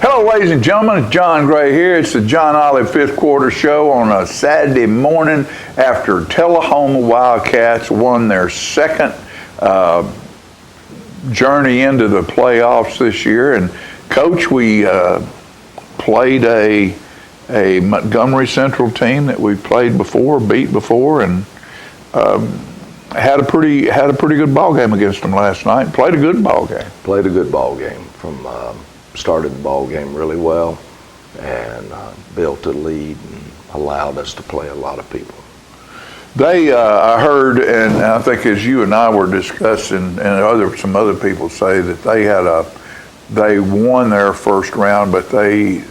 Hello, ladies and gentlemen. It's John Gray here. It's the John Olive Fifth Quarter Show on a Saturday morning after Tullahoma Wildcats won their second journey into the playoffs this year. And Coach, we played a Montgomery Central team that we played before, beat before, and had a pretty good ball game against them last night. Played a good ball game. Played a good ball game. Started the ball game really well and built a lead and allowed us to play a lot of people. They, I heard, and I think as you and I were discussing, and some other people say that they won their first round, but they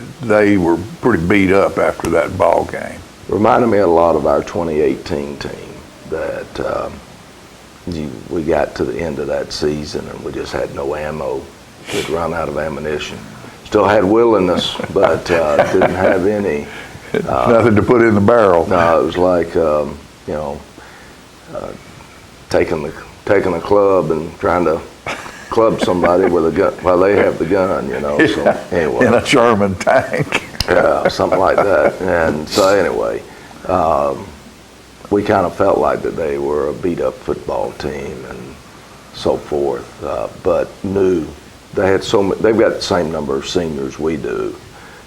were pretty beat up after that ball game. Reminded me a lot of our 2018 team that we got to the end of that season and we just had no ammo. We'd run out of ammunition. Still had willingness, but didn't have any. Nothing to put in the barrel. No, it was like taking a club and trying to club somebody with a gun while they have the gun. So anyway, in a German tank. Yeah, something like that. And so anyway, we kind of felt like that they were a beat-up football team and so forth, but knew. They've got the same number of seniors we do.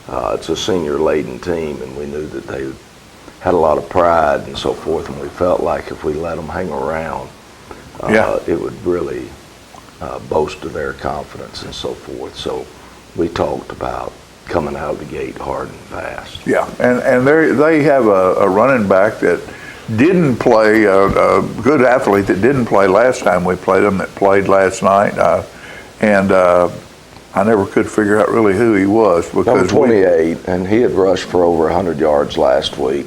It's a senior-laden team, and we knew that they had a lot of pride and so forth, and we felt like if we let them hang around, it would really boast of their confidence and so forth. So we talked about coming out of the gate hard and fast. Yeah, and they have a running back that didn't play, a good athlete that didn't play last time we played them, that played last night. And I never could figure out really who he was. Because number 28, and he had rushed for over 100 yards last week.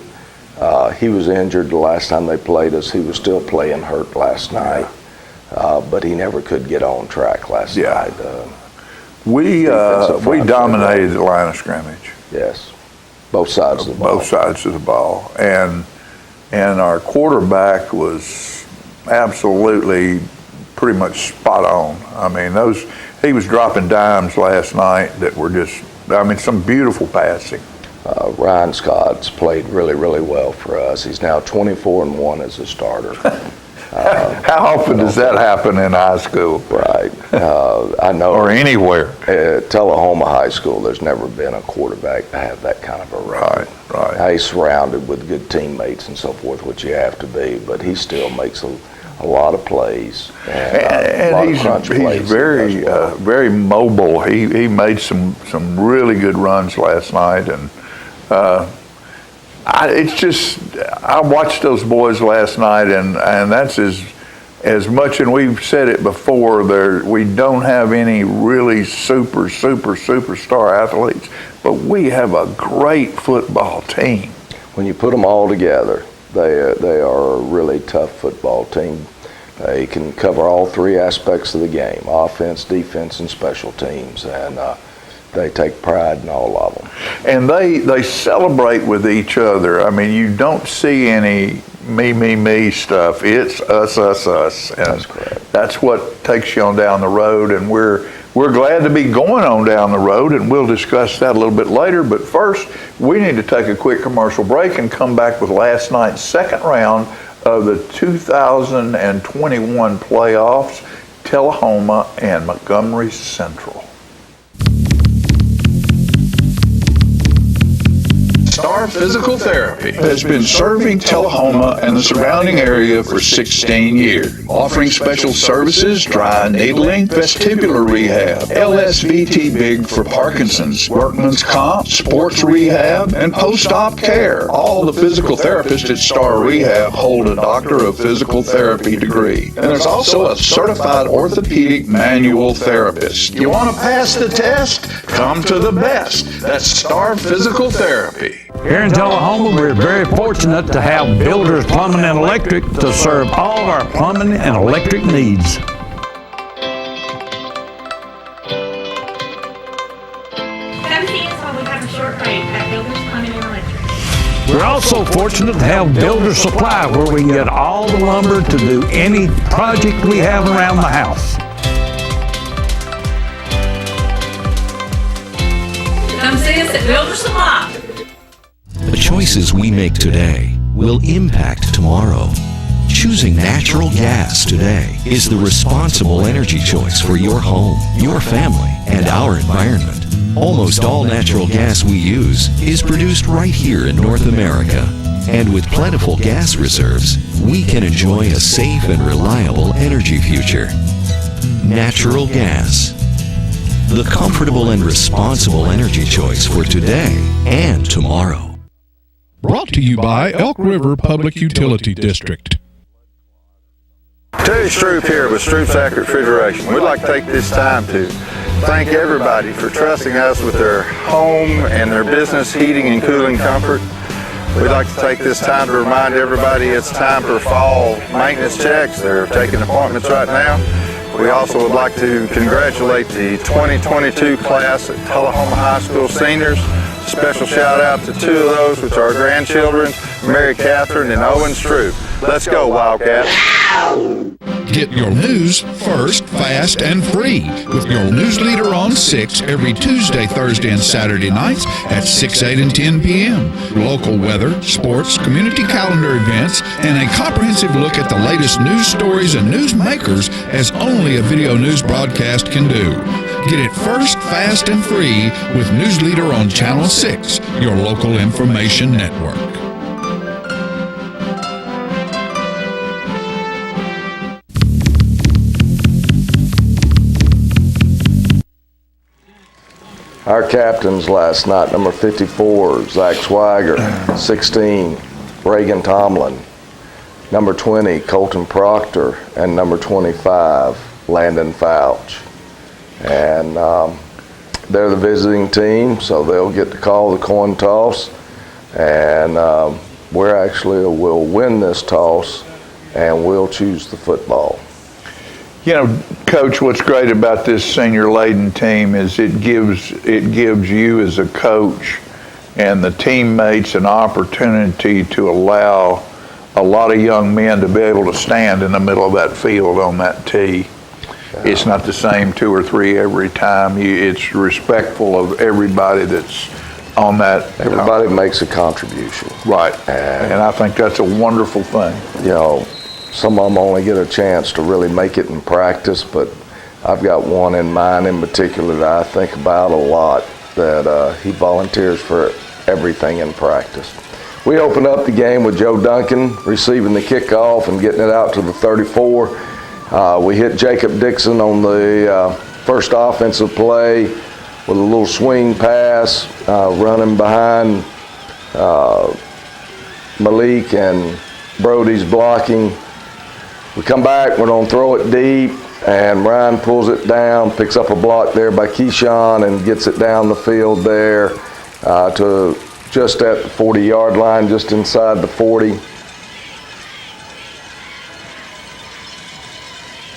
He was injured the last time they played us. He was still playing hurt last night, but he never could get on track last night. We dominated the line of scrimmage. Yes, both sides of the ball. Both sides of the ball, and our quarterback was absolutely pretty much spot on. I mean, he was dropping dimes last night that were just, some beautiful passing. Ryan Scott's played really, really well for us. He's now 24-1 as a starter. How often does that happen in high school? Right. I know. Or anywhere. At Tullahoma High School, there's never been a quarterback to have that kind of a run. Right. He's surrounded with good teammates and so forth, which you have to be, but he still makes a lot of plays and he's very mobile. He made some really good runs last night, and I watched those boys last night, and that's as much, and we've said it before, we don't have any really superstar athletes, but we have a great football team. When you put them all together, they are a really tough football team. They can cover all three aspects of the game: offense, defense, and special teams, and they take pride in all of them. And they celebrate with each other. I mean, you don't see any me stuff. It's us. And that's correct. That's what takes you on down the road, and we're glad to be going on down the road, and we'll discuss that a little bit later. But first, we need to take a quick commercial break and come back with last night's second round of the 2021 playoffs, Tullahoma and Montgomery Central. Star Physical Therapy has been serving Tullahoma and the surrounding area for 16 years, offering special services, dry needling, vestibular rehab, LSVT big for Parkinson's, workman's comp, sports rehab, and post-op care. All the physical therapists at Star Rehab hold a Doctor of Physical Therapy degree. And there's also a certified orthopedic manual therapist. You want to pass the test? Come to the best. That's Star Physical Therapy. Here in Tullahoma, we're very fortunate to have Builders Plumbing and Electric to serve all of our plumbing and electric needs. Come see us while we have a short break at Builders Plumbing and Electric. We're also fortunate to have Builder Supply, where we can get all the lumber to do any project we have around the house. see us at Builder Supply. The choices we make today will impact tomorrow. Choosing natural gas today is the responsible energy choice for your home, your family, and our environment. Almost all natural gas we use is produced right here in North America. And with plentiful gas reserves, we can enjoy a safe and reliable energy future. Natural gas. The comfortable and responsible energy choice for today and tomorrow. Brought to you by Elk River Public Utility District. Terry Stroop here with Stroop's Accurate Refrigeration. We'd like to take this time to thank everybody for trusting us with their home and their business heating and cooling comfort. We'd like to take this time to remind everybody it's time for fall maintenance checks. They're taking appointments right now. We also would like to congratulate the 2022 class at Tullahoma High School seniors. Special shout out to two of those, which are our grandchildren, Mary Catherine and Owen Stroop. Let's go, Wildcats. Get your news first, fast, and free with your news leader on 6 every Tuesday, Thursday, and Saturday nights at 6, 8, and 10 p.m. Local weather, sports, community calendar events, and a comprehensive look at the latest news stories and news makers as only a video news broadcast can do. Get it first, fast, and free with News Leader on Channel 6, your local information network. Our captains last night, number 54, Zach Swigert, 16, Reagan Tomlin, number 20, Colton Proctor, and number 25, Landon Fouch. And they're the visiting team, so they'll get to call the coin toss. And we'll win this toss, and we'll choose the football. You know, Coach, what's great about this senior-laden team is it gives you as a coach and the teammates an opportunity to allow a lot of young men to be able to stand in the middle of that field on that tee. It's not the same 2 or 3 every time. It's respectful of everybody that's on that. Everybody makes a contribution. Right, and I think that's a wonderful thing. You know, some of them only get a chance to really make it in practice, but I've got one in mind in particular that I think about a lot, that he volunteers for everything in practice. We opened up the game with Joe Duncan receiving the kickoff and getting it out to the 34. We hit Jacob Dixon on the first offensive play with a little swing pass, running behind Malik and Brody's blocking. We come back, we're going to throw it deep, and Ryan pulls it down, picks up a block there by Keyshawn and gets it down the field there to just at the 40-yard line, just inside the 40.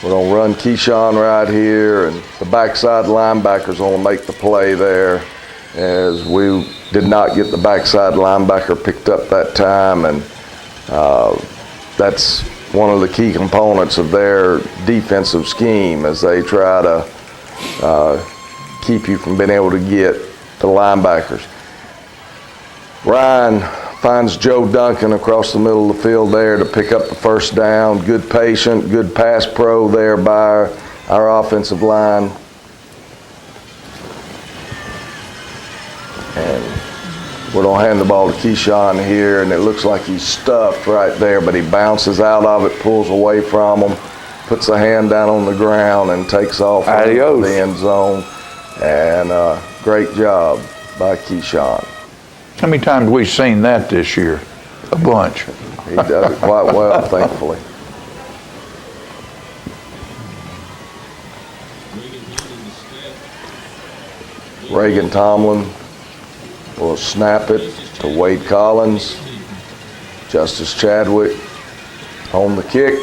We're going to run Keyshawn right here, and the backside linebacker's going to make the play there, as we did not get the backside linebacker picked up that time, and that's one of the key components of their defensive scheme as they try to keep you from being able to get the linebackers. Ryan finds Joe Duncan across the middle of the field there to pick up the first down. Good patient, good pass pro there by our offensive line. And we're going to hand the ball to Keyshawn here, and it looks like he's stuffed right there, but he bounces out of it, pulls away from him, puts a hand down on the ground, and takes off into the end zone. And great job by Keyshawn. How many times have we seen that this year? A bunch. He does it quite well, thankfully. Reagan Tomlin will snap it to Wade Collins. Justice Chadwick on the kick.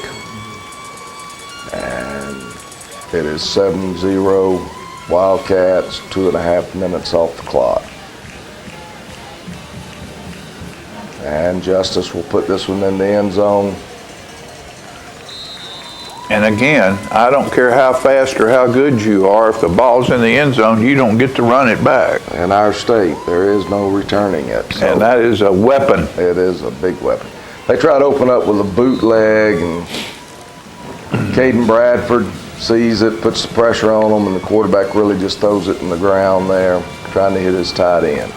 And it is 7-0 Wildcats, 2.5 minutes off the clock. And Justice will put this one in the end zone. And again, I don't care how fast or how good you are, if the ball's in the end zone, you don't get to run it back. In our state, there is no returning it. So And that is a weapon. it is a big weapon. They try to open up with a bootleg, and Caden Bradford sees it, puts the pressure on them, and the quarterback really just throws it in the ground there, trying to hit his tight end.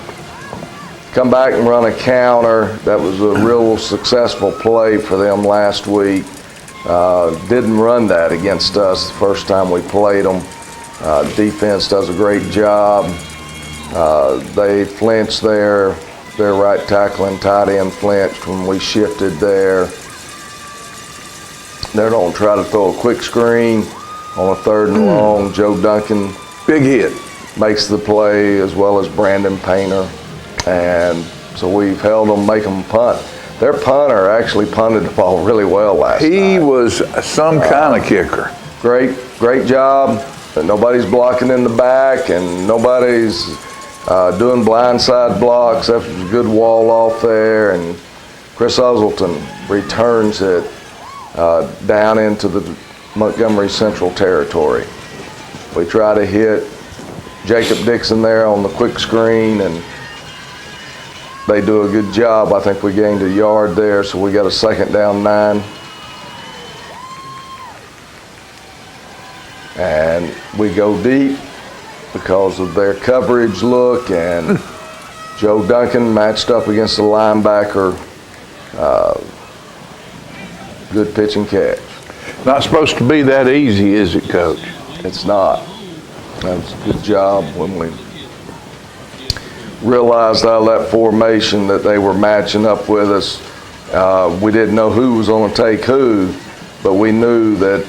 Come back and run a counter. That was a real successful play for them last week. Didn't run that against us the first time we played them. Defense does a great job. They flinched there. Their right tackle and tight end flinched when we shifted there. They're going to try to throw a quick screen on a 3rd and long. Joe Duncan Big hit. makes the play, as well as Brandon Painter. And so we've held them, make them punt. Their punter actually punted the ball really well last night. He was some kind of kicker. Great job. Nobody's blocking in the back, and nobody's doing blindside blocks. That was a good wall off there, and Chris Uselton returns it down into the Montgomery Central Territory. We try to hit Jacob Dixon there on the quick screen, and they do a good job. I think we gained a yard there, so we got a 2nd down 9. And we go deep because of their coverage look, and Joe Duncan matched up against the linebacker. Good pitch and catch. Not supposed to be that easy, is it, Coach? It's not. That was a good job when we realized out of that formation that they were matching up with us. We didn't know who was going to take who, but we knew that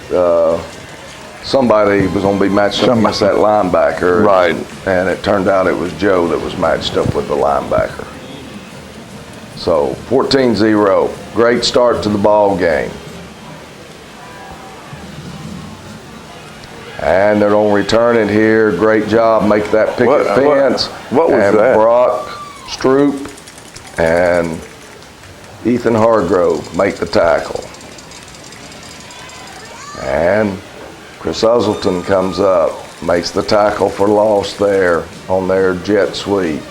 somebody was going to be matched up against that linebacker. Right. And it turned out it was Joe that was matched up with the linebacker. So 14-0. Great start to the ball game. And they're going to return it here. Great job, make that picket fence. What was and that? Brock Stroop and Ethan Hargrove make the tackle. And Chris Uselton comes up, makes the tackle for loss there on their jet sweep.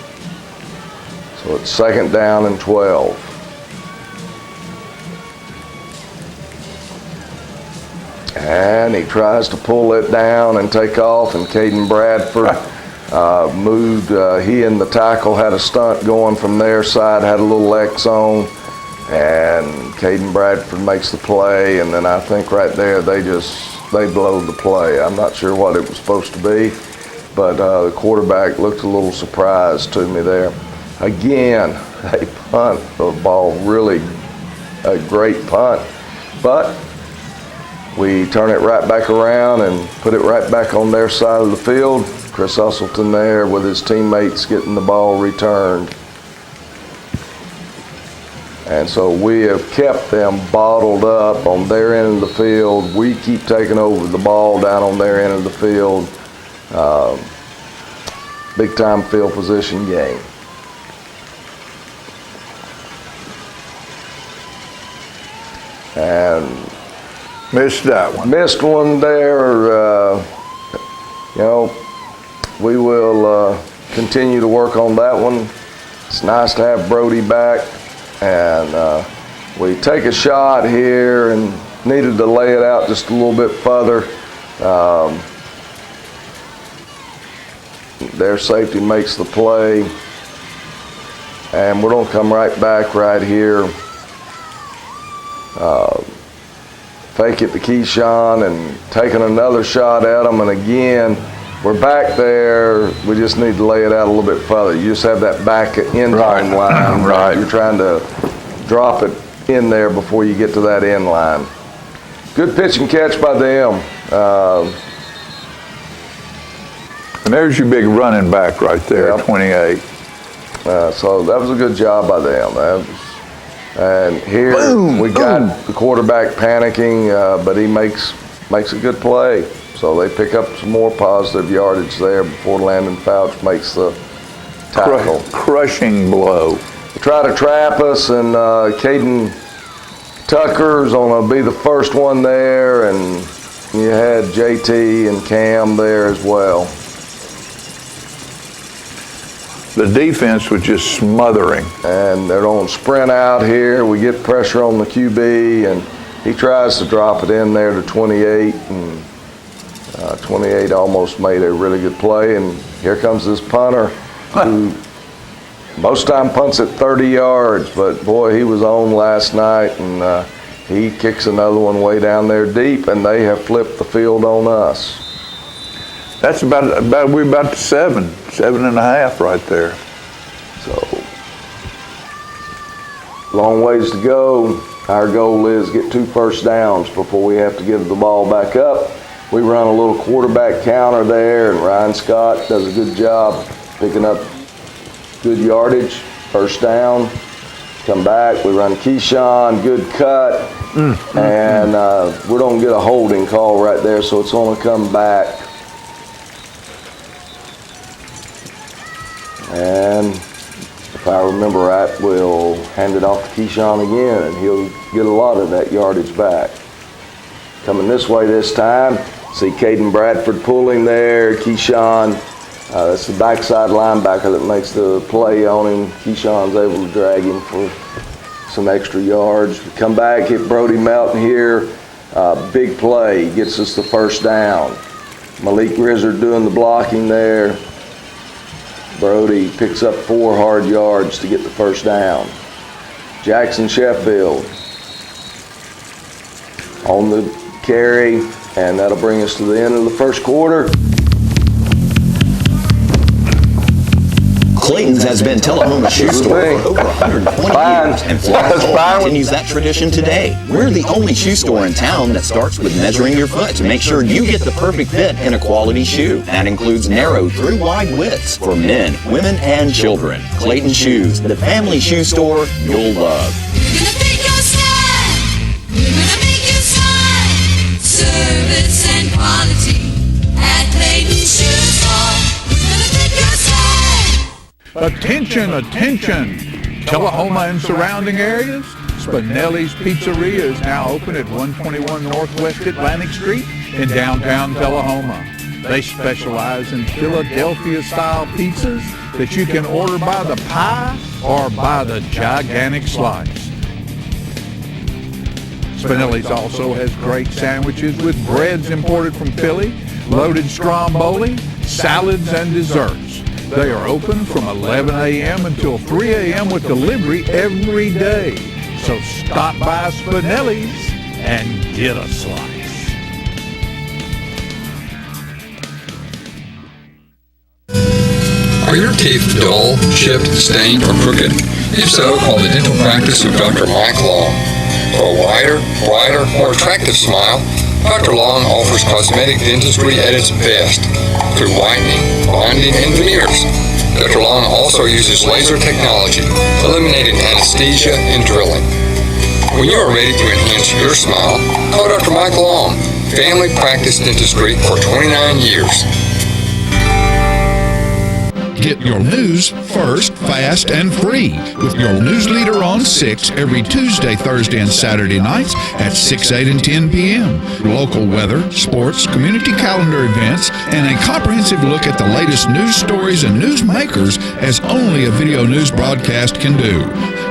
So it's 2nd down and 12. And he tries to pull it down and take off, and Caden Bradford moved. He and the tackle had a stunt going from their side, had a little X on, and Caden Bradford makes the play, and then I think right there they blow the play. I'm not sure what it was supposed to be, but the quarterback looked a little surprised to me there. Again, they punt the ball, really a great punt, but we turn it right back around and put it right back on their side of the field. Chris Uselton there with his teammates getting the ball returned. And so we have kept them bottled up on their end of the field. We keep taking over the ball down on their end of the field. Big time field position game. And Missed that one. missed one there. We will continue to work on that one. It's nice to have Brody back, and we take a shot here and needed to lay it out just a little bit further. Their safety makes the play, and we're going to come right back right here. Fake it to Keyshawn and taking another shot at them, and again, we're back there. We just need to lay it out a little bit further. You just have that back end line. Right. You're trying to drop it in there before you get to that end line. Good pitch and catch by them. And there's your big running back right there, Yeah. 28. So that was a good job by them. And here we got the quarterback panicking, but he makes a good play. So they pick up some more positive yardage there before Landon Fouch makes the tackle. Crushing blow. They try to trap us, and Caden Tucker's gonna be the first one there, and you had JT and Cam there as well. The defense was just smothering. And they're on sprint out here. We get pressure on the QB, and he tries to drop it in there to 28, and 28 almost made a really good play. And here comes this punter who most time punts at 30 yards, but boy, he was on last night, and he kicks another one way down there deep, and they have flipped the field on us. That's we're about to 7.5 right there. So, long ways to go. Our goal is get 2 first downs before we have to give the ball back up. We run a little quarterback counter there, and Ryan Scott does a good job picking up good yardage, first down. Come back, we run Keyshawn, good cut, and we're going to get a holding call right there, so it's going to come back. And if I remember right, we'll hand it off to Keyshawn again, and he'll get a lot of that yardage back. Coming this way this time, see Caden Bradford pulling there, Keyshawn. That's the backside linebacker that makes the play on him. Keyshawn's able to drag him for some extra yards. We come back, hit Brody Melton here. Big play, gets us the first down. Malik Rizzard doing the blocking there. Brody picks up 4 hard yards to get the first down. Jackson Sheffield on the carry, and that'll bring us to the end of the first quarter. Clayton's has been Tullahoma Shoe Store for over 120 years, and Florida continues that tradition today. We're the only shoe store in town that starts with measuring your foot to make sure you get the perfect fit in a quality shoe. That includes narrow through wide widths for men, women, and children. Clayton Shoes, the family shoe store you'll love. We're gonna pick your style. We're gonna make you smile. Service and quality at Clayton Shoe Store. We're gonna pick your style. Attention, attention! Tullahoma and surrounding areas, Spinelli's Pizzeria is now open at 121 Northwest Atlantic Street in downtown Tullahoma. They specialize in Philadelphia-style pizzas that you can order by the pie or by the gigantic slice. Spinelli's also has great sandwiches with breads imported from Philly, loaded stromboli, salads, and desserts. They are open from 11 a.m. until 3 a.m. with delivery every day. So stop by Spinelli's and get a slice. Are your teeth dull, chipped, stained, or crooked? If so, call the dental practice of Dr. Mike Long. For a wider, brighter, more attractive smile, Dr. Long offers cosmetic dentistry at its best through whitening, bonding, and veneers. Dr. Long also uses laser technology, eliminating anesthesia and drilling. When you are ready to enhance your smile, call Dr. Mike Long, family practice dentistry for 29 years. Get your news first, fast, and free with your news leader on 6 every Tuesday, Thursday, and Saturday nights at 6, 8, and 10 p.m. Local weather, sports, community calendar events, and a comprehensive look at the latest news stories and news makers as only a video news broadcast can do.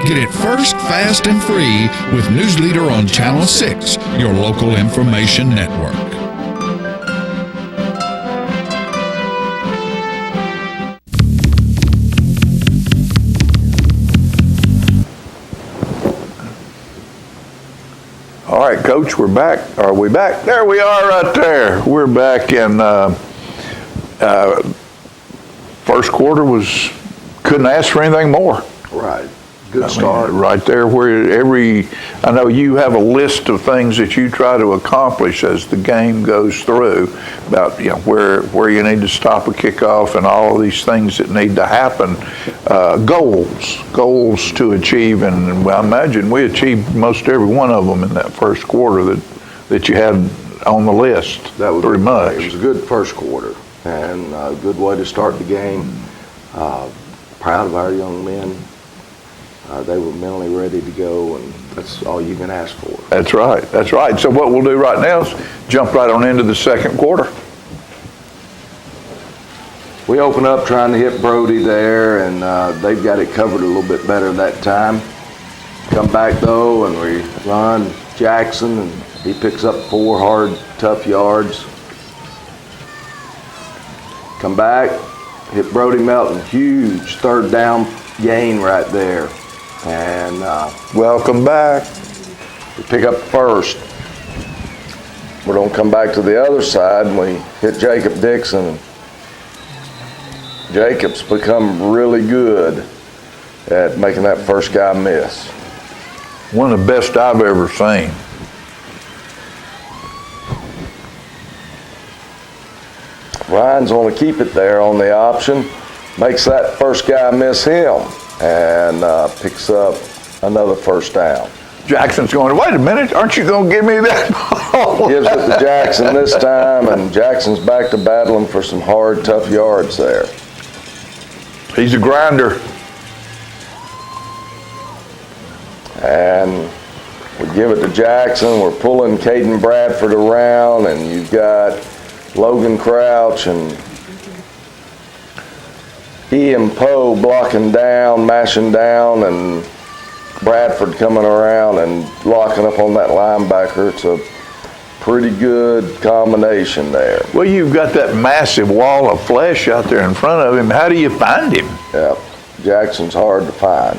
Get it first, fast, and free with News Leader on Channel 6, your local information network. All right, Coach, we're back. Are we back? There we are right there. We're back in first quarter couldn't ask for anything more. Right. Good start. Right there where I know you have a list of things that you try to accomplish as the game goes through about where you need to stop a kickoff and all of these things that need to happen, goals to achieve, and I imagine we achieved most every one of them in that first quarter that you had on the list. That was pretty much. It was a good first quarter and a good way to start the game. Proud of our young men. they were mentally ready to go, and that's all you can ask for. That's right. That's right. So what we'll do right now is jump right on into the second quarter. We open up trying to hit Brody there, and they've got it covered a little bit better that time. Come back though, and we run Jackson, and he picks up 4 hard, tough yards. Come back, hit Brody Melton, huge third down gain right there. And Welcome back. we pick up first. We're gonna come back to the other side, and we hit Jacob Dixon. Jacob's become really good at making that first guy miss. One of the best I've ever seen. Ryan's going to keep it there on the option, makes that first guy miss him, and picks up another first down. Jackson's going, wait a minute, aren't you going to give me that ball? Gives it to Jackson this time, and Jackson's back to battling for some hard, tough yards there. He's a grinder. And we give it to Jackson. We're pulling Caden Bradford around, and you've got Logan Crouch and Ian Poe blocking down, mashing down, and Bradford coming around and locking up on that linebacker. It's a pretty good combination there. Well, you've got that massive wall of flesh out there in front of him. How do you find him? Yep, Jackson's hard to find.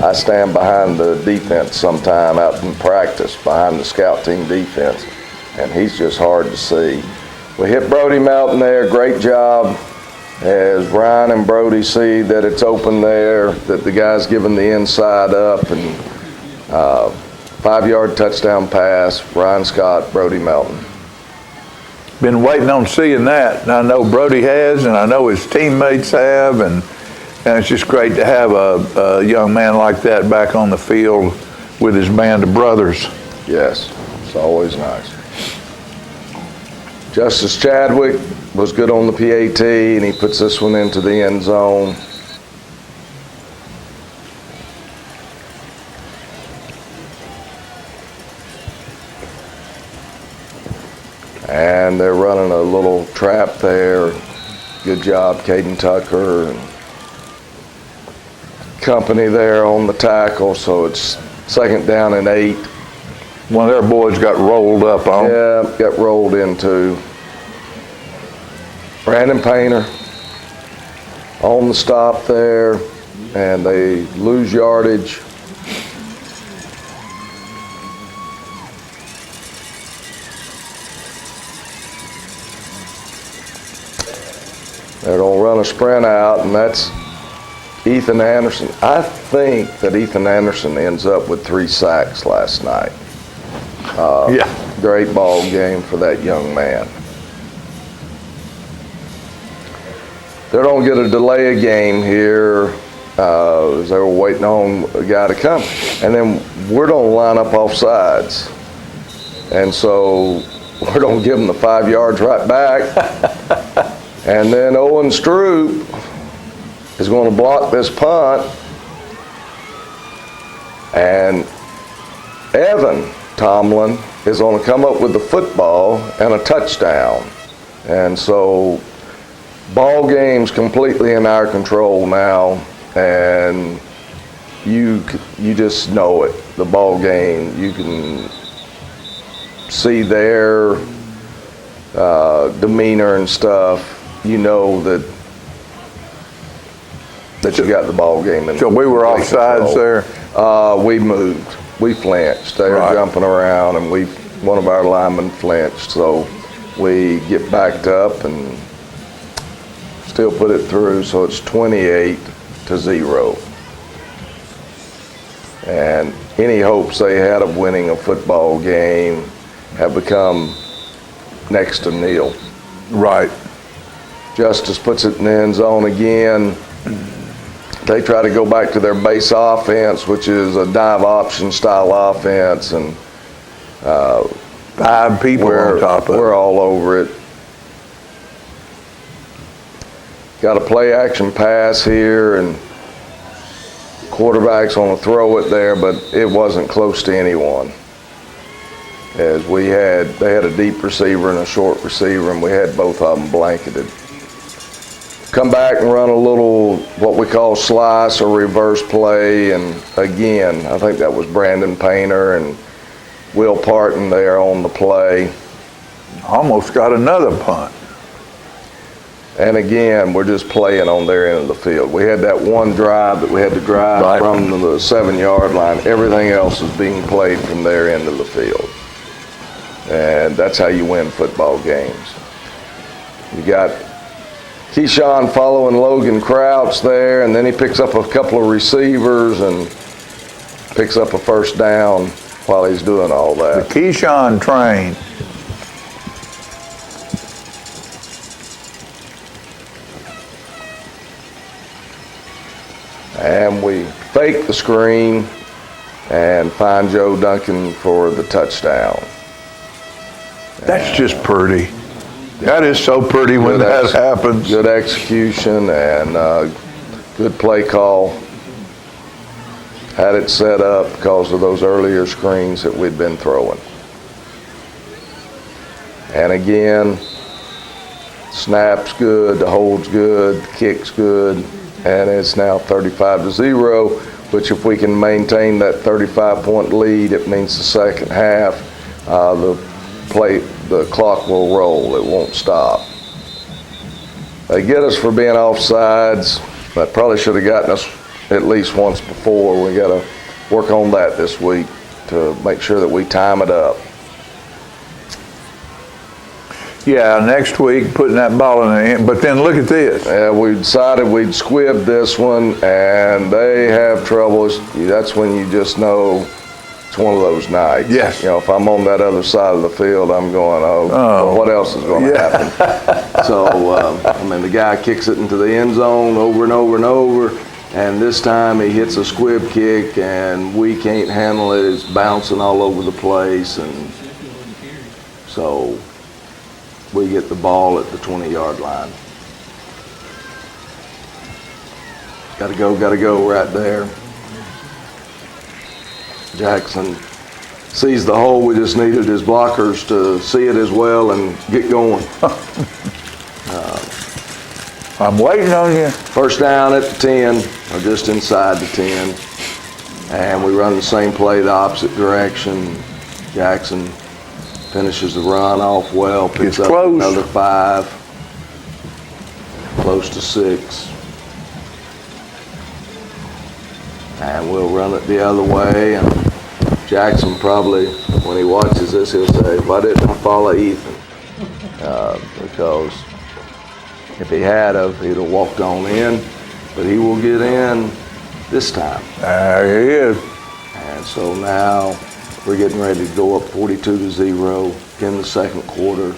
I stand behind the defense sometime out in practice, behind the scout team defense, and he's just hard to see. We hit Brody Melton there, great job. As Ryan and Brody see that it's open there, that the guy's giving the inside up, and 5-yard touchdown pass, Ryan Scott, Brody Melton. Been waiting on seeing that, and I know Brody has, and I know his teammates have, and it's just great to have a young man like that back on the field with his band of brothers. Yes, it's always nice. Justice Chadwick was good on the PAT, and he puts this one into the end zone. And they're running a little trap there. Good job, Caden Tucker and company there on the tackle, so it's 2nd down and 8. One of their boys got rolled up on. Yeah, got rolled into. Brandon Painter on the stop there, and they lose yardage. They're going to run a sprint out, and that's Ethan Anderson. I think that Ethan Anderson ends up with 3 sacks last night. Yeah. Great ball game for that young man. They're going to get a delay of game here as they were waiting on a guy to come. And then we're going to line up off sides. And so we're going to give them the 5 yards right back. And then Owen Stroop is going to block this punt. And Evan Tomlin is going to come up with the football and a touchdown. And so ball game's completely in our control now, and you just know it. The ball game, you can see their demeanor and stuff. You know that you got the ball game in. So we were offsides there? We moved. We flinched. They were jumping around, and one of our linemen flinched. So we get backed up and still put it through. So it's 28-0. And any hopes they had of winning a football game have become next to nil. Right. Justice puts it in the end zone again. They try to go back to their base offense, which is a dive option style offense, and 5 people on top of it. We're all over it. Got a play action pass here, and quarterback's going to throw it there, but it wasn't close to anyone. As they had a deep receiver and a short receiver, and we had both of them blanketed. Come back and run a little, what we call slice or reverse play, and again, I think that was Brandon Painter and Will Parton there on the play. Almost got another punt. And again, we're just playing on their end of the field. We had that one drive that we had to drive from the 7-yard line. Everything else is being played from their end of the field. And that's how you win football games. You got Keyshawn following Logan Crouch there, and then he picks up a couple of receivers and picks up a first down while he's doing all that. The Keyshawn train. And we fake the screen and find Joe Duncan for the touchdown. That's just pretty. That is so pretty when that happens. Good execution and good play call. Had it set up because of those earlier screens that we'd been throwing. And again, snap's good, the hold's good, the kick's good, and it's now 35-0, which if we can maintain that 35-point lead, it means the second half, the clock will roll, it won't stop. They get us for being offsides. That probably should have gotten us at least once before. We got to work on that this week to make sure that we time it up. Yeah, next week putting that ball in the end. But then look at this. Yeah, we decided we'd squib this one, and they have trouble. That's when you just know it's one of those nights. Yes. You know, if I'm on that other side of the field, I'm going, well, what else is going to happen? So, the guy kicks it into the end zone over and over and over, and this time he hits a squib kick, and we can't handle it. It's bouncing all over the place, and so we get the ball at the 20-yard line. Gotta go right there. Jackson sees the hole. We just needed his blockers to see it as well and get going. I'm waiting on you. First down at the 10, or just inside the 10. And we run the same play the opposite direction. Jackson finishes the run off well, picks up another 5, close to 6. And we'll run it the other way. And Jackson probably, when he watches this, he'll say, why didn't I follow Ethan? Because if he had, he'd have walked on in, but he will get in this time. There he is. And so now we're getting ready to go up 42-0 in the second quarter.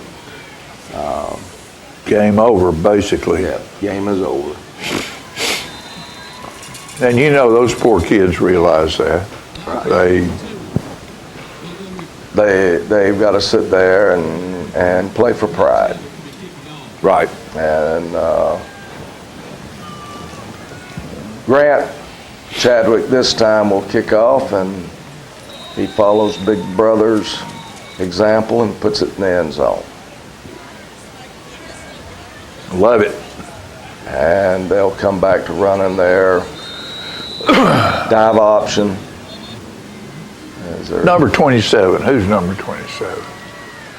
Game over, basically. Yeah, game is over. And you know those poor kids realize that. Right. They've got to sit there and play for pride. Right. And Grant Chadwick this time will kick off, and he follows Big Brother's example and puts it in the end zone. Love it. And they'll come back to running their dive option. Number 27. Who's number 27?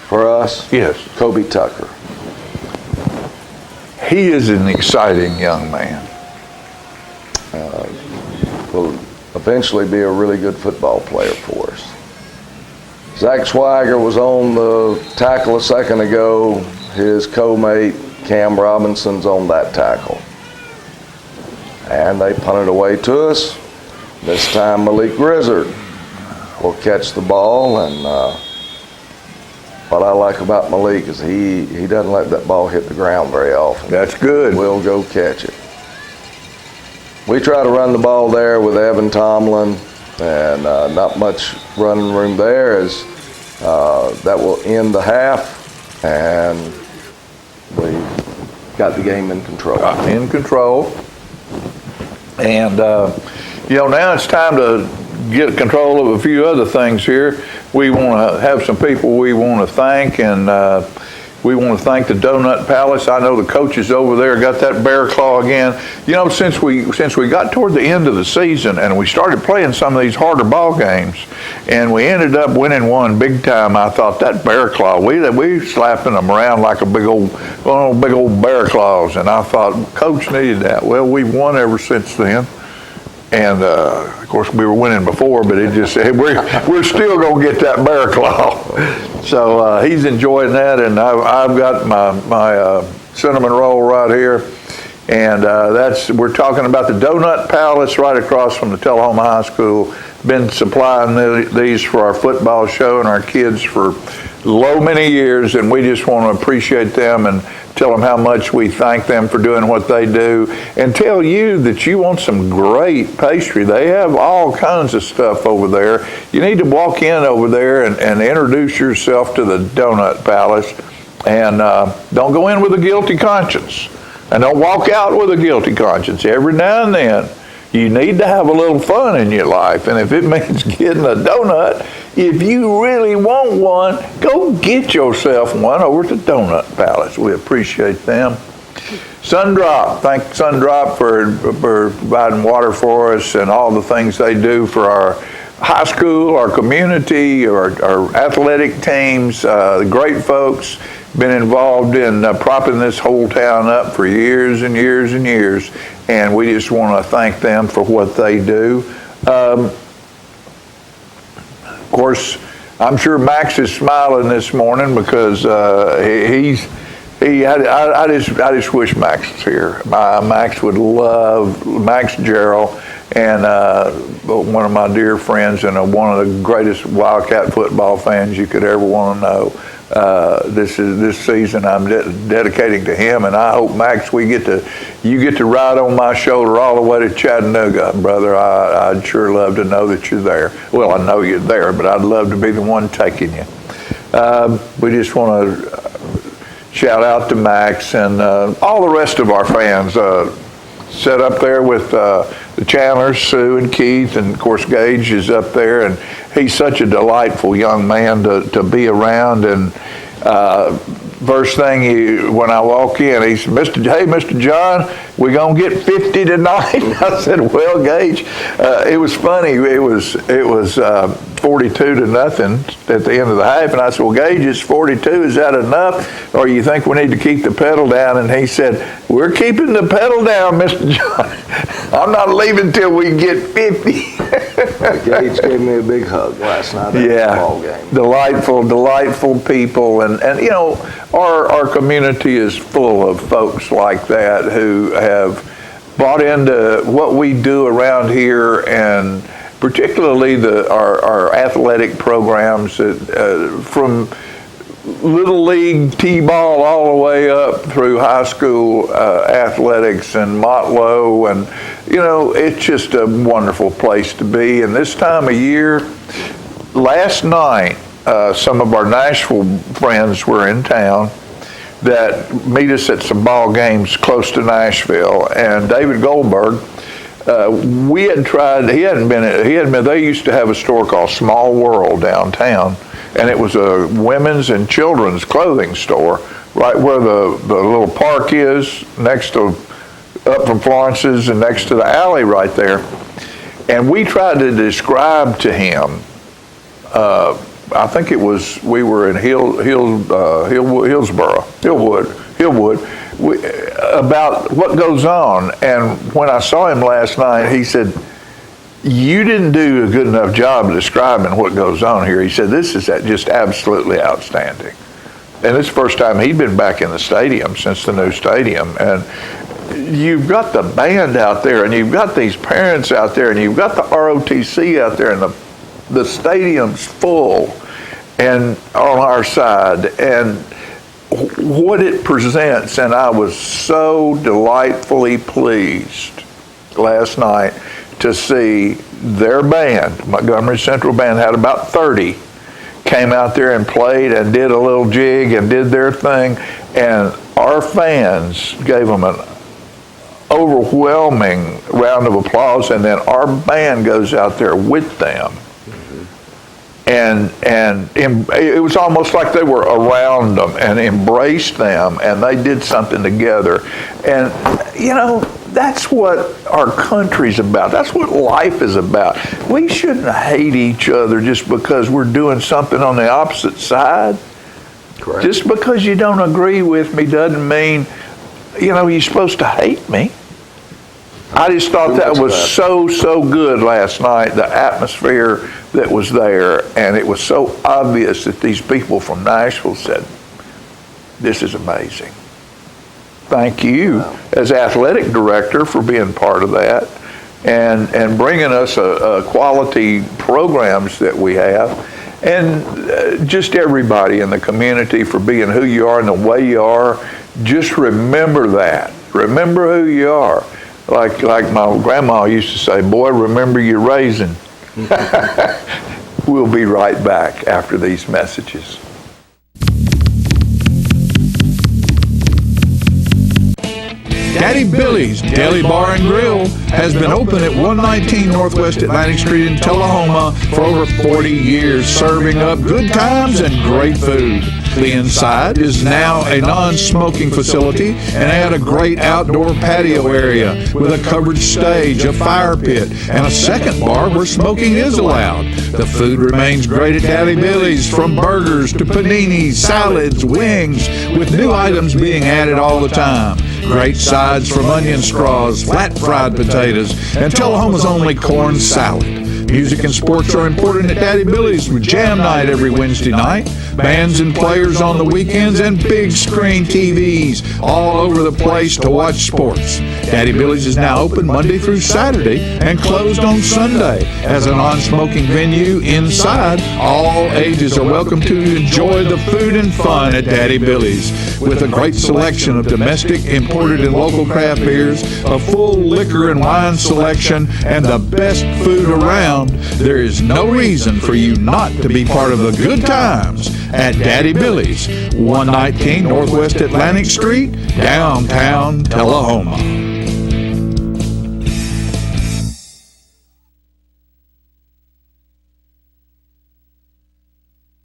For us? Yes. Kobe Tucker. He is an exciting young man. Will eventually be a really good football player for us. Zach Swagger was on the tackle a second ago. His co-mate Cam Robinson's on that tackle. And they punted away to us. This time Malik Grizzard will catch the ball, and what I like about Malik is he doesn't let that ball hit the ground very often. That's good. We'll go catch it. We try to run the ball there with Evan Tomlin, and not much running room there, as that will end the half, and we got the game in control. In control. And Now it's time to get control of a few other things here. We want to have some people we want to thank, and we want to thank the Donut Palace. I know the coaches over there got that bear claw again. Since we got toward the end of the season and we started playing some of these harder ball games, and we ended up winning one big time, I thought that bear claw, we slapping them around like a big old bear claws, and I thought Coach needed that. Well, we've won ever since then. And of course, we were winning before, but we're still gonna get that bear claw. So he's enjoying that, and I've got my cinnamon roll right here, and we're talking about the Donut Palace right across from the Tullahoma High School. Been supplying these for our football show and our kids for many years, and we just want to appreciate them and tell them how much we thank them for doing what they do, and tell you that you want some great pastry. They have all kinds of stuff over there. You need to walk in over there and introduce yourself to the Donut Palace, and don't go in with a guilty conscience, and don't walk out with a guilty conscience. Every now and then you need to have a little fun in your life, and if it means getting a donut, if you really want one, go get yourself one over at the Donut Palace. We appreciate them. Sundrop, thank Sundrop for providing water for us and all the things they do for our high school, our community, our athletic teams, the great folks. Been involved in propping this whole town up for years and years and years, and we just want to thank them for what they do. Of course, I'm sure Max is smiling this morning because I just wish Max was here. Max would love Max Gerald, and one of my dear friends and one of the greatest Wildcat football fans you could ever want to know. This season I'm dedicating to him, and I hope, Max, you get to ride on my shoulder all the way to Chattanooga, brother. I'd sure love to know that you're there. Well, I know you're there, but I'd love to be the one taking you. We just want to shout out to Max and all the rest of our fans. Set up there with the Chandlers, Sue and Keith, and of course Gage is up there, and he's such a delightful young man to be around. And first thing when I walk in, he said, "Hey, Mr. John, we gonna get 50 tonight?" I said, "Well, Gage, it was funny. It was 42-0 at the end of the half, and I said, well, Gage, it's 42. Is that enough, or you think we need to keep the pedal down?" And he said, "We're keeping the pedal down, Mr. John. I'm not leaving till we get 50. Gage gave me a big hug last night at the ball game. Delightful people, and our community is full of folks like that who have bought into what we do around here, and particularly our athletic programs from Little League T-ball all the way up through high school athletics and Motlow, and it's just a wonderful place to be. And this time of year, last night, some of our Nashville friends were in town that meet us at some ball games close to Nashville, and David Goldberg, we had tried. He hadn't been. They used to have a store called Small World downtown, and it was a women's and children's clothing store right where the little park is, next to up from Florence's and next to the alley right there. And we tried to describe to him. I think it was we were in Hillwood. About what goes on. And when I saw him last night, he said, "You didn't do a good enough job of describing what goes on here." He said, "This is just absolutely outstanding." And it's the first time he'd been back in the stadium since the new stadium. And you've got the band out there, and you've got these parents out there, and you've got the ROTC out there, and the stadium's full and on our side. And what it presents, and I was so delightfully pleased last night to see their band, Montgomery Central Band, had about 30, came out there and played and did a little jig and did their thing, and our fans gave them an overwhelming round of applause, and then our band goes out there with them. And it was almost like they were around them and embraced them, and they did something together. And, you know, that's what our country's about. That's what life is about. We shouldn't hate each other just because we're doing something on the opposite side. Correct. Just because you don't agree with me doesn't mean, you know, you're supposed to hate me. I just thought that was so good last night, the atmosphere that was there, and it was so obvious that these people from Nashville said, this is amazing. Thank you as athletic director for being part of that and bringing us a quality programs that we have, and just everybody in the community for being who you are and the way you are. Just remember that. Remember who you are. Like my grandma used to say, boy, remember your raisin. We'll be right back after these messages. Daddy Billy's Deli Bar and Grill has been open at 119 Northwest Atlantic Street in Tullahoma for over 40 years, serving up good times and great food. The inside is now a non-smoking facility and had a great outdoor patio area with a covered stage, a fire pit, and a second bar where smoking is allowed. The food remains great at Daddy Billy's, from burgers to paninis, salads, wings, with new items being added all the time. Great sides from onion straws, flat fried potatoes, and Tullahoma's only corn salad. Music and sports are important at Daddy Billy's with jam night every Wednesday night, bands and players on the weekends, and big screen TVs all over the place to watch sports. Daddy Billy's is now open Monday through Saturday and closed on Sunday. As a non-smoking venue inside, all ages are welcome to enjoy the food and fun at Daddy Billy's. With a great selection of domestic, imported, and local craft beers, a full liquor and wine selection, and the best food around, there is no reason for you not to be part of the good times at Daddy Billy's, 119 Northwest Atlantic Street, downtown Tullahoma.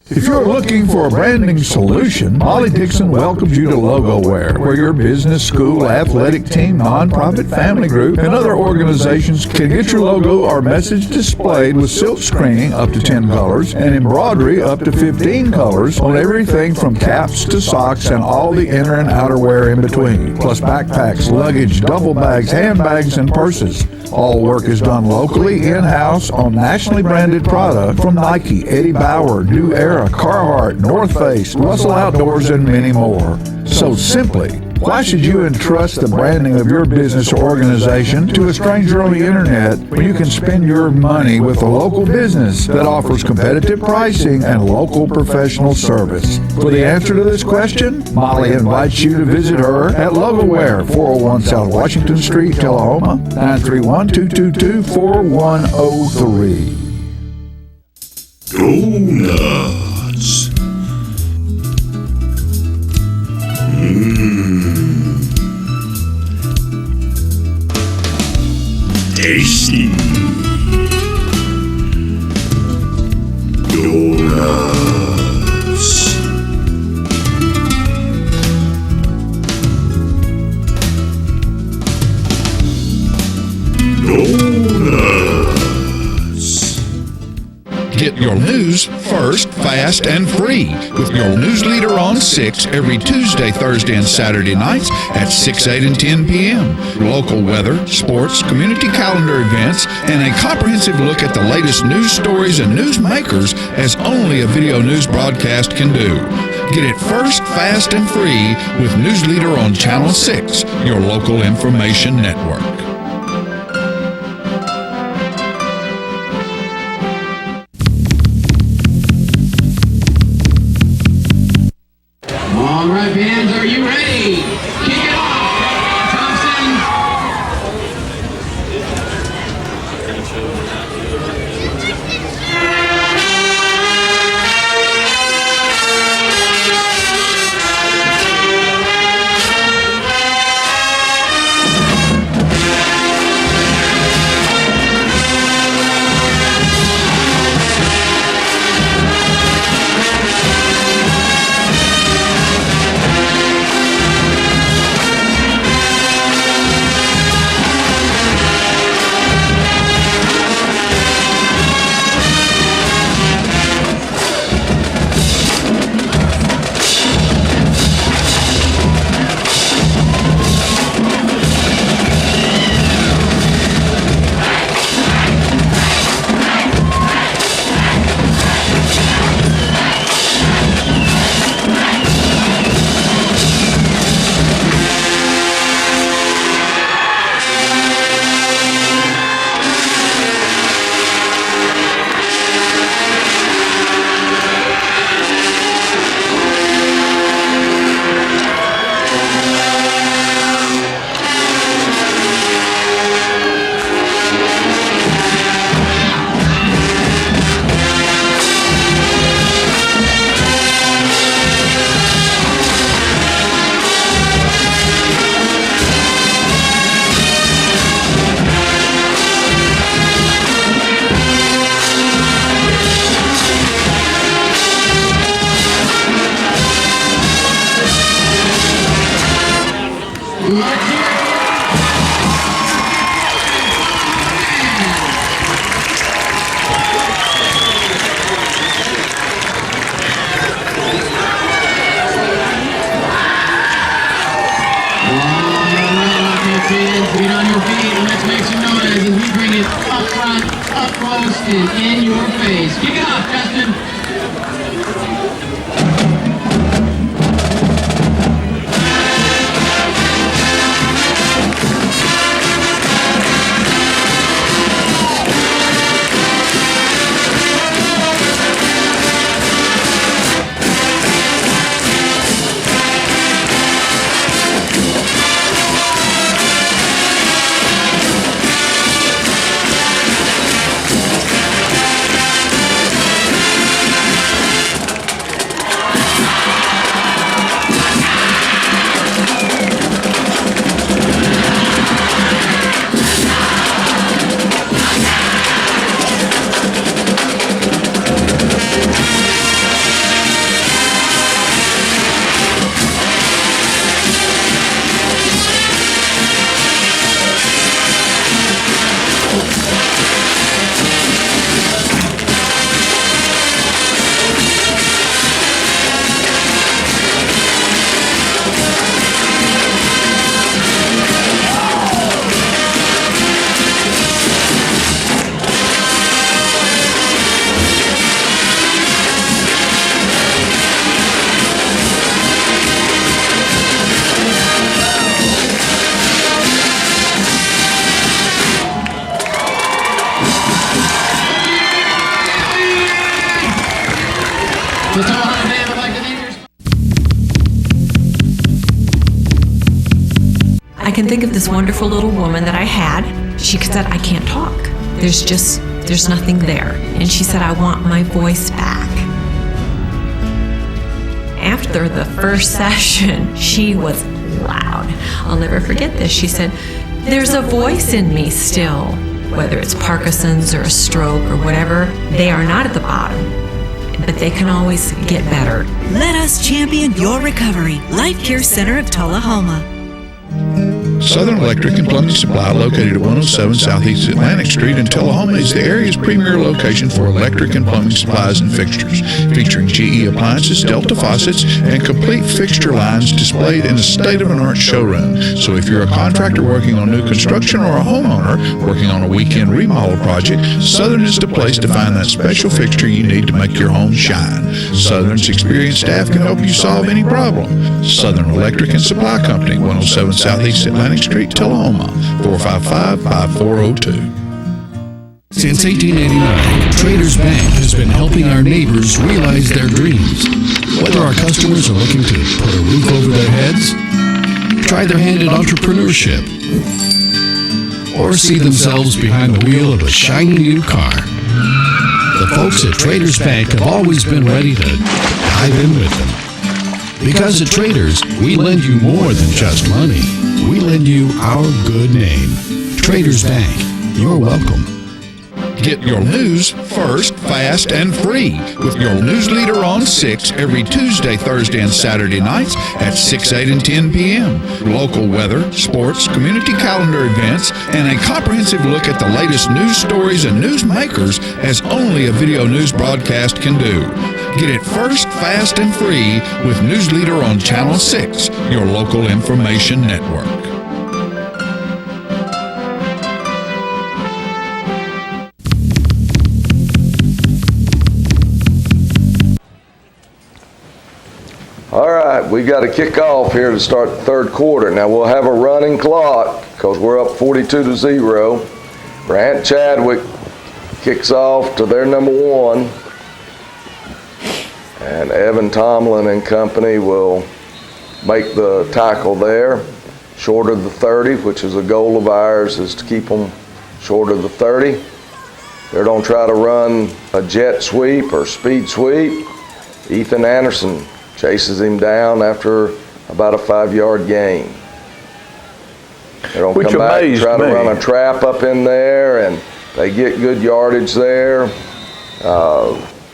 If you're looking for a branding solution, Molly Dixon welcomes you to LogoWare, where your business, school, athletic team, nonprofit, family group, and other organizations can get your logo or message displayed with silk screening up to 10 colors and embroidery up to 15 colors on everything from caps to socks and all the inner and outerwear in between, plus backpacks, luggage, duffel bags, handbags, and purses. All work is done locally, in-house, on nationally branded product from Nike, Eddie Bauer, New Era, Carhartt, North Face, Russell Outdoors, and many more. So simply, why should you entrust the branding of your business or organization to a stranger on the internet when you can spend your money with a local business that offers competitive pricing and local professional service? For the answer to this question, Molly invites you to visit her at LogoWare, 401 South Washington Street, Tullahoma, 931-222-4103. Donuts. Tasty. Donuts. Donuts. Get your news first, fast, and free with your news leader on 6 every Tuesday, Thursday, and Saturday nights at 6, 8, and 10 p.m. Local weather, sports, community calendar events, and a comprehensive look at the latest news stories and news makers as only a video news broadcast can do. Get it first, fast, and free with News Leader on Channel 6, your local information network. All right, bands, are you ready? Kick it off, Thompson. is in your face. Kick it off, Justin. The Tullahoma band would like to thank their... I can think of this wonderful little woman that I had. She said, I can't talk. There's nothing there. And she said, I want my voice back. After the first session, she was loud. I'll never forget this. She said, there's a voice in me still. Whether it's Parkinson's or a stroke or whatever, they are not at the bottom. But they can always get better. Let us champion your recovery. Life Care Center of Tullahoma. Southern Electric and Plumbing Supply, located at 107 Southeast Atlantic Street in Tullahoma, is the area's premier location for electric and plumbing supplies and fixtures, featuring GE appliances, Delta faucets, and complete fixture lines displayed in a state-of-the-art showroom. So if you're a contractor working on new construction or a homeowner working on a weekend remodel project, Southern is the place to find that special fixture you need to make your home shine. Southern's experienced staff can help you solve any problem. Southern Electric and Supply Company, 107 Southeast Atlantic Street, Tullahoma, 455-5402. Since 1889, Traders Bank has been helping our neighbors realize their dreams. Whether our customers are looking to put a roof over their heads, try their hand at entrepreneurship, or see themselves behind the wheel of a shiny new car, the folks at Traders Bank have always been ready to dive in with them. Because at Traders, we lend you more than just money. We lend you our good name. Traders Bank, you're welcome. Get your news first, fast, and free with your news leader on 6 every Tuesday, Thursday, and Saturday nights at 6, 8, and 10 p.m. Local weather, sports, community calendar events, and a comprehensive look at the latest news stories and newsmakers as only a video news broadcast can do. Get it first, fast, and free with News Leader on Channel 6, your local information network. All right, we got to kick off here to start the third quarter. Now we'll have a running clock because we're up 42-0. Brant Chadwick kicks off to their number 1. And Evan Tomlin and company will make the tackle there, short of the 30, which is a goal of ours, is to keep them short of the 30. They don't try to run a jet sweep or speed sweep. Ethan Anderson chases him down after about a 5-yard gain. They don't come back and try to run a trap up in there, and they get good yardage there.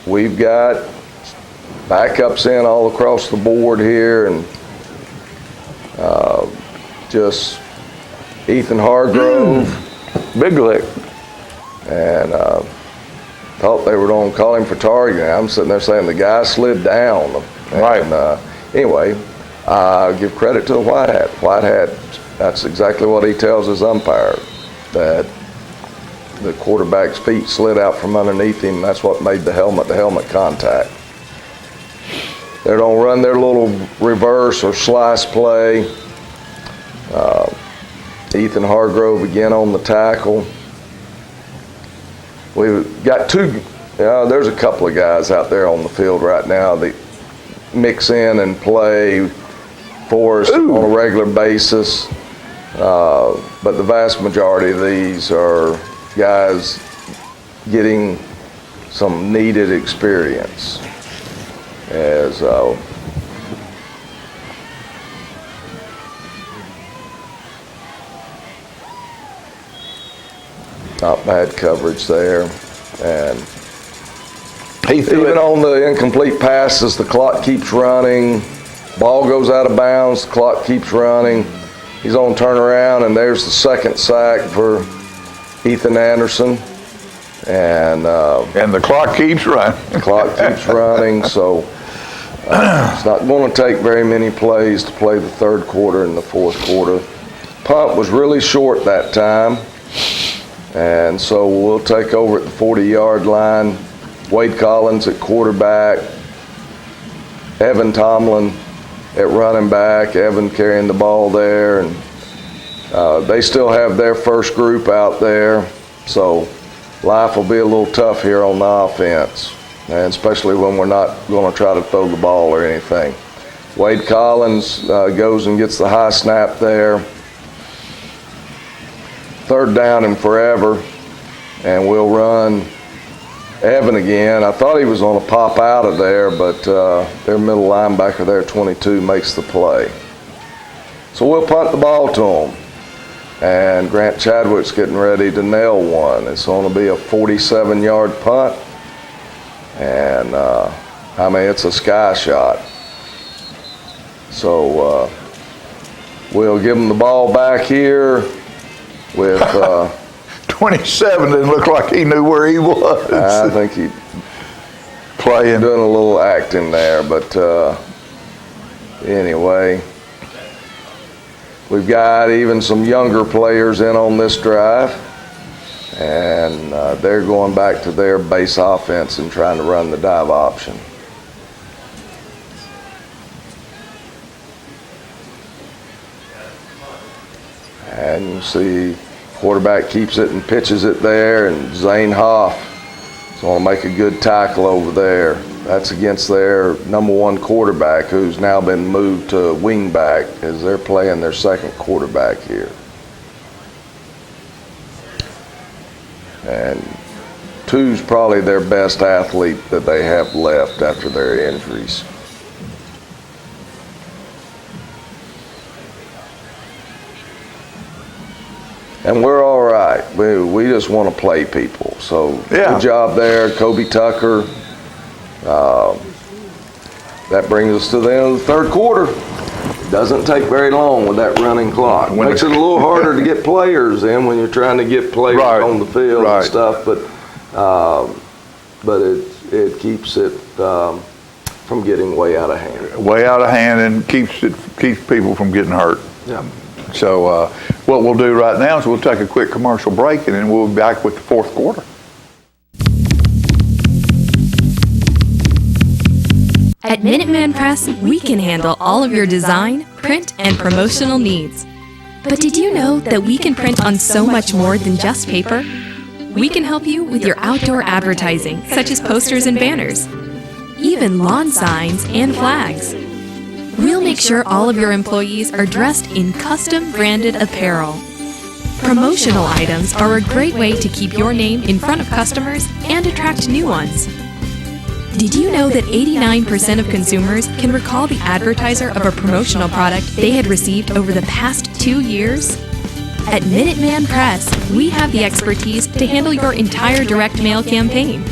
We've got backups in all across the board here, and just Ethan Hargrove, big lick, and thought they were going to call him for targeting. I'm sitting there saying the guy slid down. Right. And, anyway, give credit to the White Hat. White Hat, that's exactly what he tells his umpire, that the quarterback's feet slid out from underneath him. That's what made the helmet contact. They don't run their little reverse or slice play. Ethan Hargrove again on the tackle. We've got there's a couple of guys out there on the field right now that mix in and play for us on a regular basis. But the vast majority of these are guys getting some needed experience as not bad coverage there. And even on the incomplete passes, the clock keeps running. Ball goes out of bounds, the clock keeps running. He's on turnaround, and there's the second sack for Ethan Anderson. And the clock keeps running. The clock keeps running, so it's not going to take very many plays to play the third quarter and the fourth quarter. Punt was really short that time, and so we'll take over at the 40-yard line. Wade Collins at quarterback, Evan Tomlin at running back, Evan carrying the ball there, and they still have their first group out there, so life will be a little tough here on the offense, and especially when we're not going to try to throw the ball or anything. Wade Collins goes and gets the high snap there. Third down and forever, and we'll run Evan again. I thought he was going to pop out of there, but their middle linebacker there, 22, makes the play. So we'll punt the ball to him. And Grant Chadwick's getting ready to nail one. It's going to be a 47-yard punt. And, it's a sky shot. So we'll give him the ball back here with 27 didn't look like he knew where he was. I think he playing, doing a little acting there, but anyway, we've got even some younger players in on this drive, and they're going back to their base offense and trying to run the dive option. And you see quarterback keeps it and pitches it there, and Zane Hoff is going to make a good tackle over there. That's against their number one quarterback, who's now been moved to wing back as they're playing their second quarterback here. And two's probably their best athlete that they have left after their injuries. And we're all right. We just want to play people. So Good job there, Kobe Tucker. That brings us to the end of the third quarter. Doesn't take very long with that running clock. Makes it a little harder to get players in when you're trying to get players on the field and stuff. But it keeps it from getting way out of hand. Way out of hand, and keeps people from getting hurt. Yeah. So what we'll do right now is we'll take a quick commercial break, and then we'll be back with the fourth quarter. At Minuteman Press, we can handle all of your design, print, and promotional needs. But did you know that we can print on so much more than just paper? We can help you with your outdoor advertising, such as posters and banners, even lawn signs and flags. We'll make sure all of your employees are dressed in custom branded apparel. Promotional items are a great way to keep your name in front of customers and attract new ones. Did you know that 89% of consumers can recall the advertiser of a promotional product they had received over the past 2 years? At Minuteman Press, we have the expertise to handle your entire direct mail campaign.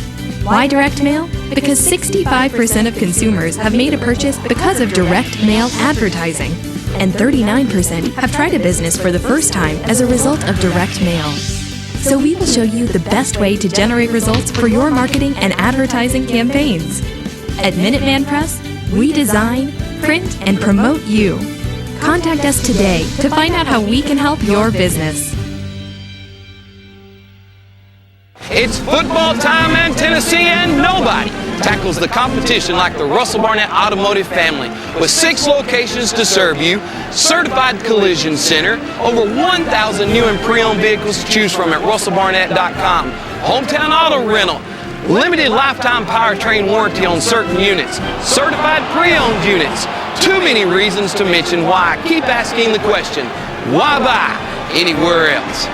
Why direct mail? Because 65% of consumers have made a purchase because of direct mail advertising, and 39% have tried a business for the first time as a result of direct mail. So we will show you the best way to generate results for your marketing and advertising campaigns. At Minuteman Press, we design, print, and promote you. Contact us today to find out how we can help your business. It's football time in Tennessee, and nobody tackles the competition like the Russell Barnett Automotive family. With 6 locations to serve you, certified collision center, over 1,000 new and pre-owned vehicles to choose from at russellbarnett.com, hometown auto rental, limited lifetime powertrain warranty on certain units, certified pre-owned units. Too many reasons to mention why. Keep asking the question, why buy anywhere else?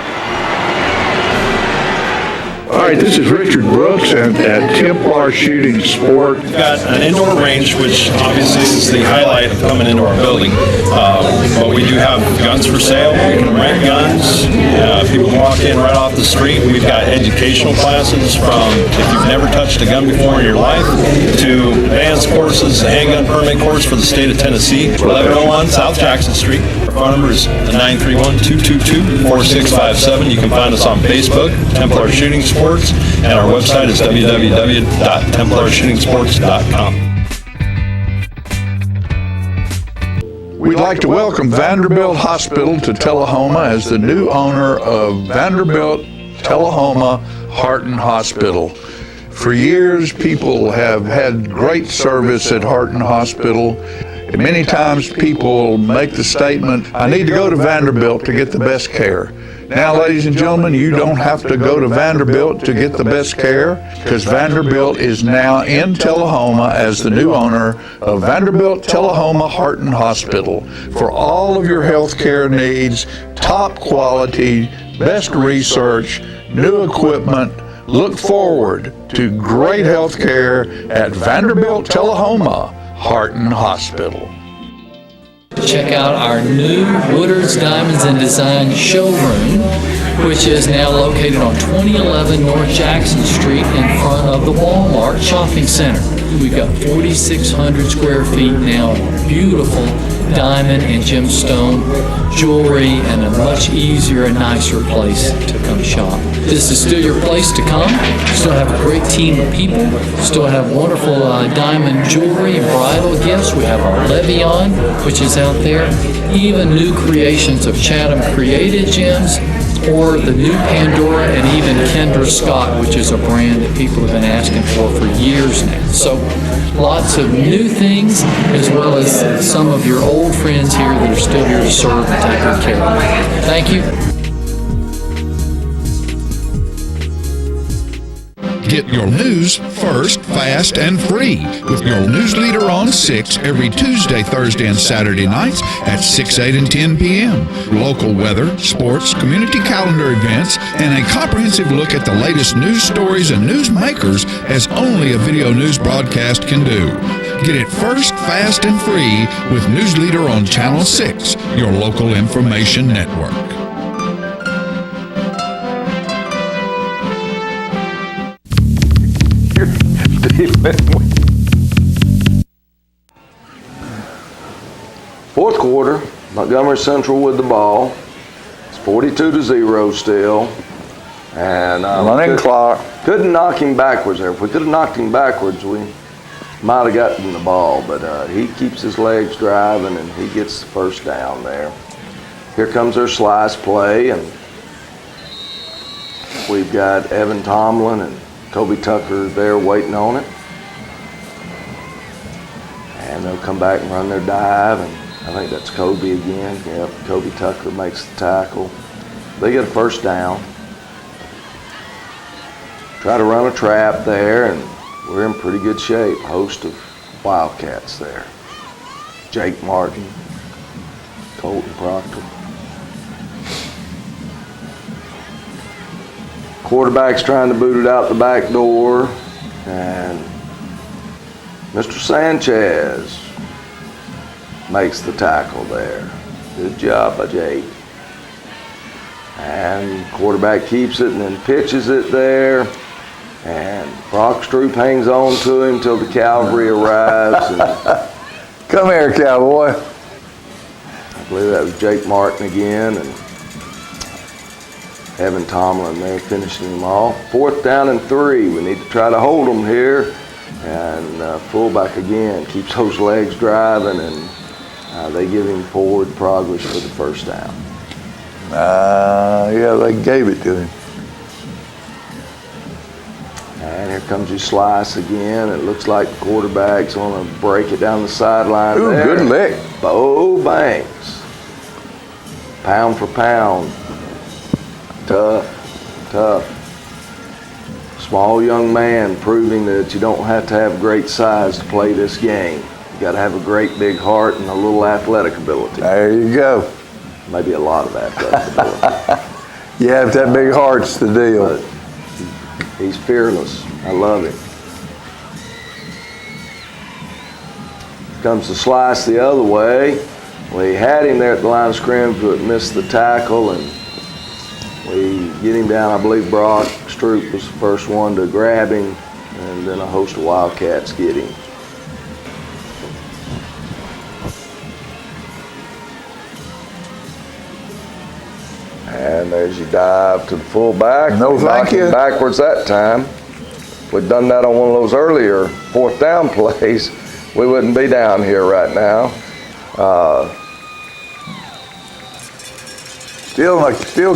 All right, this is Richard Brooks at Templar Shooting Sport. We've got an indoor range, which obviously is the highlight of coming into our building. But we do have guns for sale. We can rent guns. People can walk in right off the street. We've got educational classes from if you've never touched a gun before in your life to advanced courses, a handgun permit course for the state of Tennessee. 1101 South Jackson Street. Our phone number is 931-222-4657. You can find us on Facebook, Templar Shooting Sports, and our website is www.templarshootingsports.com. We'd like to welcome Vanderbilt Hospital to Tullahoma as the new owner of Vanderbilt Tullahoma Heart and Hospital. For years, people have had great service at Heart and Hospital. And many times people make the statement, I need to go to Vanderbilt to get the best care. Now, ladies and gentlemen, you don't have to go to Vanderbilt to get the best care, because Vanderbilt is now in Tullahoma as the new owner of Vanderbilt Tullahoma Heart and Hospital. For all of your health care needs, top quality, best research, new equipment, look forward to great health care at Vanderbilt Tullahoma Heart and Hospital. Check out our new Woodard's Diamonds and Design showroom, which is now located on 2011 North Jackson Street in front of the Walmart Shopping Center. We've got 4,600 square feet now of beautiful diamond and gemstone jewelry, and a much easier and nicer place to come shop. This is still your place to come. Still have a great team of people. Still have wonderful diamond jewelry and bridal gifts. We have our Levion, which is out there. Even new creations of Chatham Created Gems, or the new Pandora, and even Kendra Scott, which is a brand that people have been asking for years now. So lots of new things, as well as some of your old friends here that are still here to serve and take good care of you. Thank you. Get your news first, fast, and free with your news leader on 6 every Tuesday, Thursday, and Saturday nights at 6, 8, and 10 p.m. Local weather, sports, community calendar events, and a comprehensive look at the latest news stories and news makers as only a video news broadcast can do. Get it first, fast, and free with News Leader on Channel 6, your local information network. Fourth quarter, Montgomery Central with the ball. It's 42-0 still. And running clock. Couldn't knock him backwards there. If we could have knocked him backwards, we might have gotten the ball. But he keeps his legs driving, and he gets the first down there. Here comes their slice play, and we've got Evan Tomlin and Kobe Tucker there waiting on it. And they'll come back and run their dive, and I think that's Kobe again. Yep, Kobe Tucker makes the tackle. They get a first down. Try to run a trap there, and we're in pretty good shape. Host of Wildcats there. Jake Martin, Colton Proctor. Quarterback's trying to boot it out the back door, and Mr. Sanchez makes the tackle there. Good job by Jake. And quarterback keeps it and then pitches it there. And Brockstroop hangs on to him till the cavalry arrives. And come here, cowboy. I believe that was Jake Martin again, and Evan Tomlin there finishing him off. 4th down and 3. We need to try to hold them here. And fullback again keeps those legs driving, and they give him forward progress for the first down. Yeah, they gave it to him. here comes your slice again. It looks like the quarterback's going to break it down the sideline. Ooh, there. good lick. Bo Banks. Pound for pound. Tough. Small young man proving that you don't have to have great size to play this game. You got to have a great big heart and a little athletic ability. There you go. Maybe a lot of athletic ability. You have that big heart's the deal. But he's fearless. I love him. Comes the slice the other way. We had him there at the line of scrimmage, but missed the tackle, and we get him down. I believe Brock Stroop was the first one to grab him, and then a host of Wildcats get him. And there's your dive to the fullback. No, thank you. Backwards that time. If we'd done that on one of those earlier fourth down plays, we wouldn't be down here right now. Still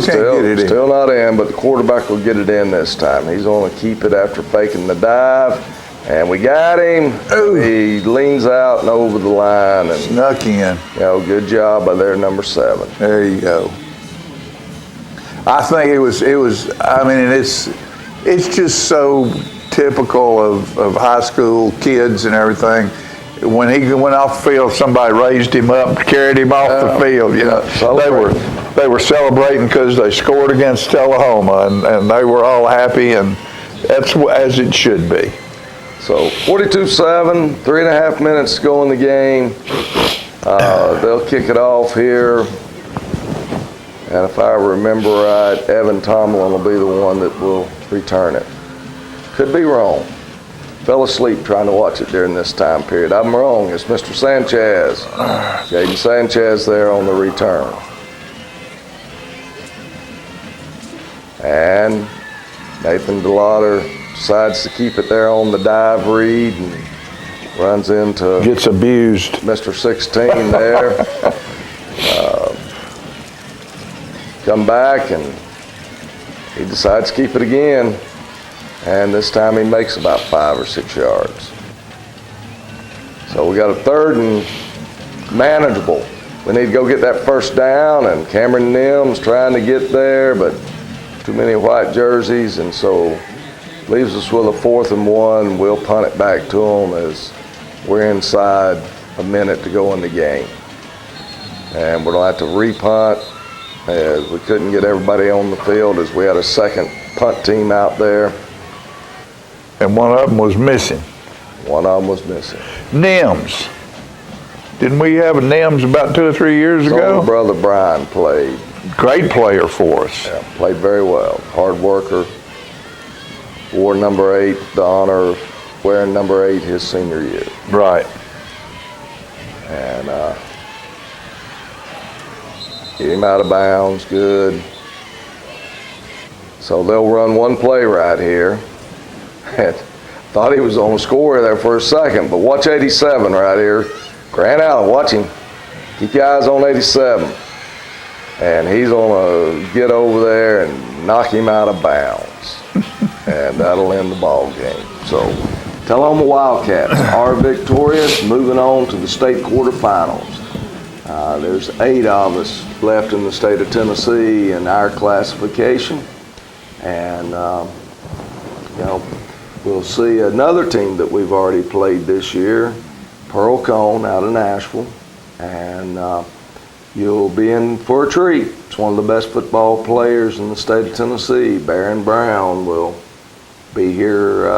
can't get it in. Still not in, but the quarterback will get it in this time. He's going to keep it after faking the dive. And we got him. Ooh. He leans out and over the line. And, snuck in. Good job by their number 7. There you go. I think it was, I mean, it's just so typical of high school kids and everything. When he went off the field, somebody raised him up, carried him off the field. You know, they were celebrating because they scored against Tullahoma, and they were all happy, and that's as it should be. So 42-7, 3.5 minutes to go in the game. They'll kick it off here. And if I remember right, Evan Tomlin will be the one that will return it. Could be wrong. Fell asleep trying to watch it during this time period. I'm wrong. It's Mr. Sanchez. Jaden Sanchez there on the return. And Nathan DeLauder decides to keep it there on the dive read and runs into... Gets abused. Mr. 16 there. Come back, and he decides to keep it again. And this time he makes about 5 or 6 yards. So we got a 3rd and manageable. We need to go get that first down, and Cameron Nims trying to get there, but too many white jerseys, and so leaves us with a 4th and 1. We'll punt it back to them as we're inside a minute to go in the game. And we're going to have to repunt, as we couldn't get everybody on the field as we had a second punt team out there. And one of them was missing. One of them was missing. Nims. Didn't we have a Nims about 2 or 3 years ago? My brother Brian played. Great player for us. Yeah, played very well. Hard worker. Wore number 8, the honor of wearing number 8 his senior year. Right. And get him out of bounds, good. So they'll run one play right here. Thought he was on the score there for a second, but watch 87 right here. Grant Allen, watch him. Keep your eyes on 87. And he's going to get over there and knock him out of bounds. And that'll end the ball game. So Tullahoma Wildcats are victorious, moving on to the state quarterfinals. There's 8 of us left in the state of Tennessee in our classification. And, we'll see another team that we've already played this year, Pearl Cone out of Nashville. And you'll be in for a treat. It's one of the best football players in the state of Tennessee. Barron Brown will be here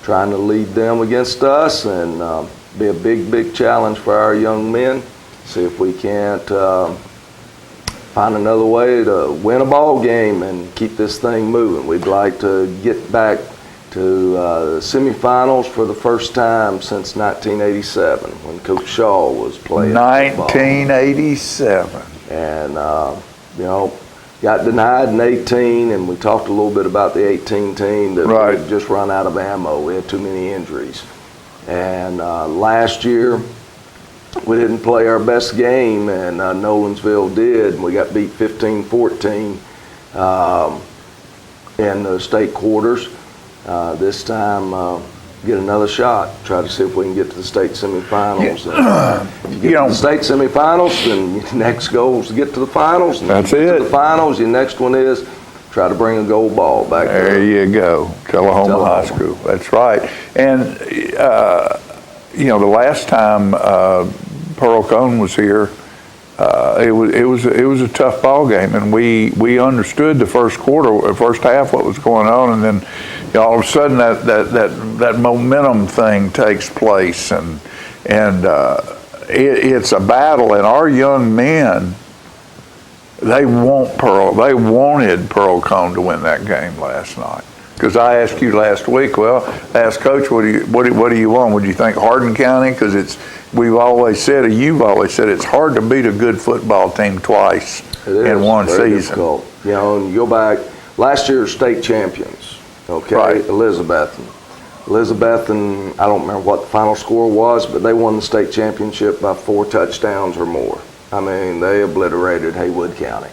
trying to lead them against us, and be a big challenge for our young men. See if we can't find another way to win a ball game and keep this thing moving. We'd like to get back to the semifinals for the first time since 1987 when Coach Shaw was playing 1987. football. And, got denied in 18, and we talked a little bit about the 18 team that Right. had just run out of ammo. We had too many injuries. And last year, we didn't play our best game, and Nolensville did. We got beat 15-14 in the state quarters. This time, get another shot. Try to see if we can get to the state semifinals. If you get to the state semifinals, then your next goal is to get to the finals. And That's if you get it. to the finals, your next one is try to bring a gold ball back. There you go, Tullahoma High School. That's right. And the last time Pearl Cone was here, it was a tough ball game, and we understood the first half what was going on, and then all of a sudden that momentum thing takes place, and it's a battle, and our young men, they wanted Pearl Cone to win that game last night. Because I asked you last week, I asked Coach, what do you want? Would you think Hardin County? Because you've always said it's hard to beat a good football team twice in one season. Difficult. And you go back, last year's state champions, okay, right. Elizabethton, I don't remember what the final score was, but they won the state championship by 4 touchdowns or more. I mean, they obliterated Haywood County.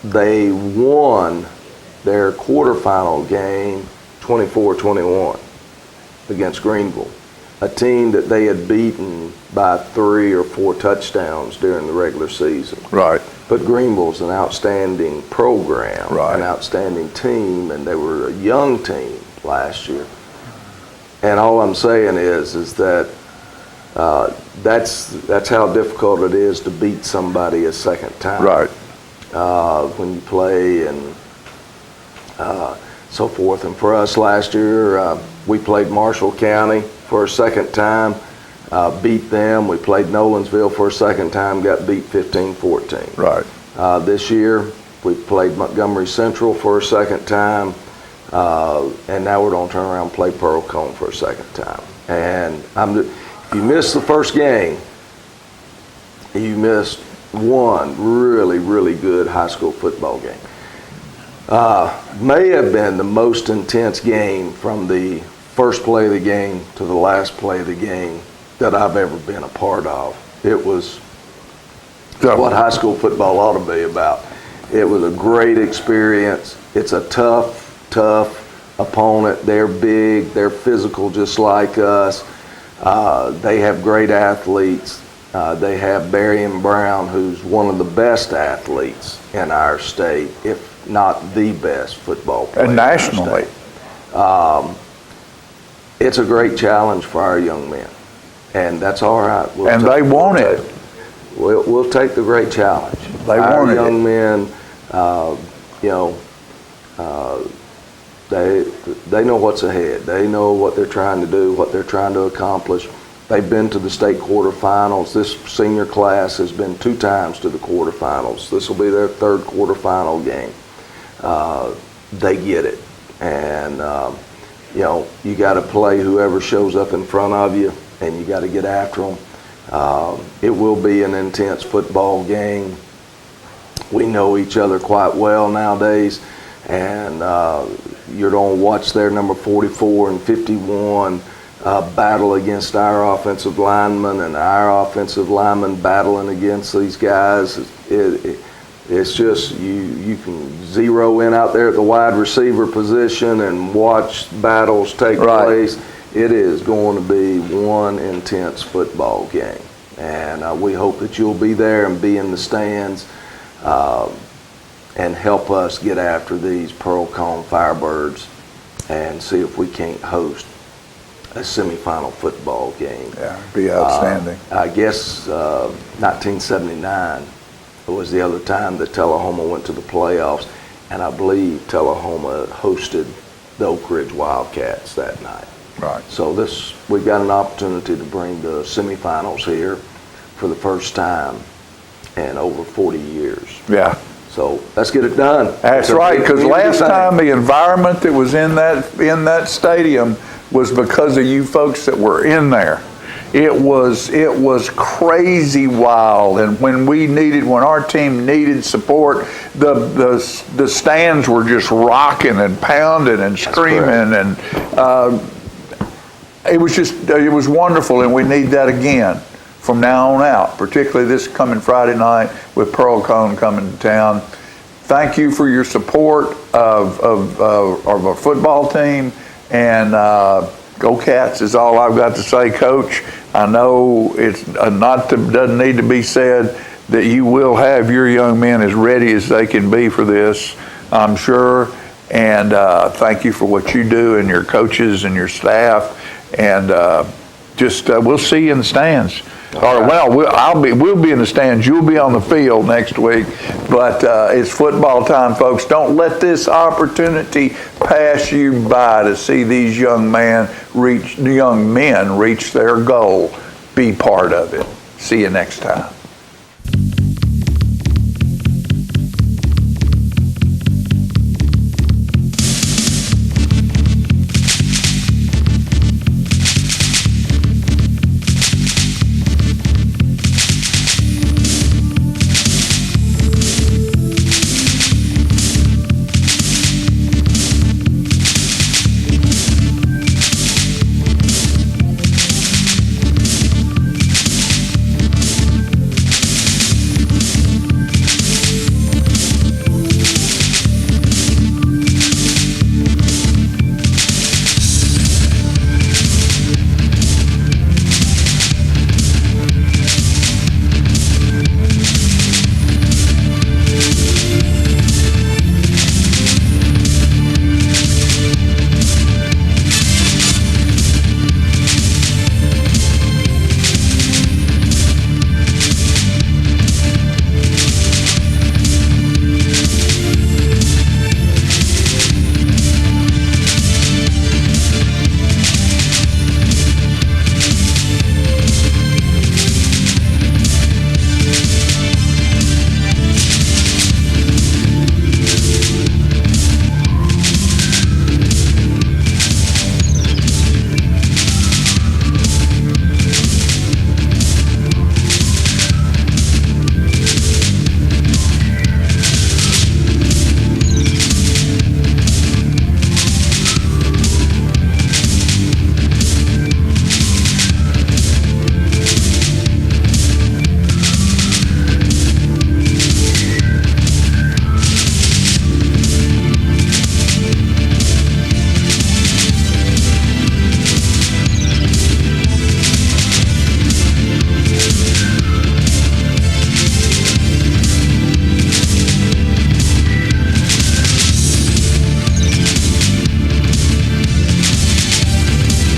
They won their quarterfinal game 24-21 against Greenville, a team that they had beaten by 3 or 4 touchdowns during the regular season. Right. But Greenville's an outstanding program, right. An outstanding team, and they were a young team last year. And all I'm saying is that that's how difficult it is to beat somebody a second time. Right. When you play and so forth. And for us last year, we played Marshall County for a second time, beat them. We played Nolensville for a second time, got beat 15-14. Right. This year, we played Montgomery Central for a second time, and now we're going to turn around and play Pearl Cone for a second time. And if you miss the first game, you missed one really, really good high school football game. May have been the most intense game from the first play of the game to the last play of the game that I've ever been a part of. It was what high school football ought to be about. It was a great experience. It's a tough opponent. They're big, they're physical just like us. They have great athletes. They have Barry and Brown, who's one of the best athletes in our state, if not the best football player. And nationally. It's a great challenge for our young men, and that's all right. They want it. We'll take the great challenge. Our young men, they know what's ahead. They know what they're trying to do, what they're trying to accomplish. They've been to the state quarterfinals. This senior class has been 2 times to the quarterfinals. This will be their 3rd quarterfinal game. They get it. And, you got to play whoever shows up in front of you, and you got to get after them. It will be an intense football game. We know each other quite well nowadays, and you're going to watch their number 44 and 51 battle against our offensive linemen, and our offensive linemen battling against these guys. It's just you can zero in out there at the wide receiver position and watch battles take place. It is going to be one intense football game, and we hope that you'll be there and be in the stands and help us get after these Pearl Cone Firebirds and see if we can't host a semifinal football game. Yeah, be outstanding. I guess 1979 was the other time that Tullahoma went to the playoffs, and I believe Tullahoma hosted the Oak Ridge Wildcats that night. Right. So we've got an opportunity to bring the semifinals here for the first time in over 40 years. Yeah. So let's get it done. That's right, because last time the environment that was in that stadium was because of you folks that were in there. It was crazy wild, and when our team needed support, the stands were just rocking and pounding and screaming, and it was wonderful, and we need that again from now on out, particularly this coming Friday night with Pearl Cone coming to town. thank you for your support of our football team, and go Cats is all I've got to say, Coach. I know it's doesn't need to be said that you will have your young men as ready as they can be for this, I'm sure. And thank you for what you do, and your coaches and your staff. And we'll see you in the stands. Or we'll be in the stands. You'll be on the field next week. But it's football time, folks. Don't let this opportunity pass you by to see these young men reach their goal. Be part of it. See you next time.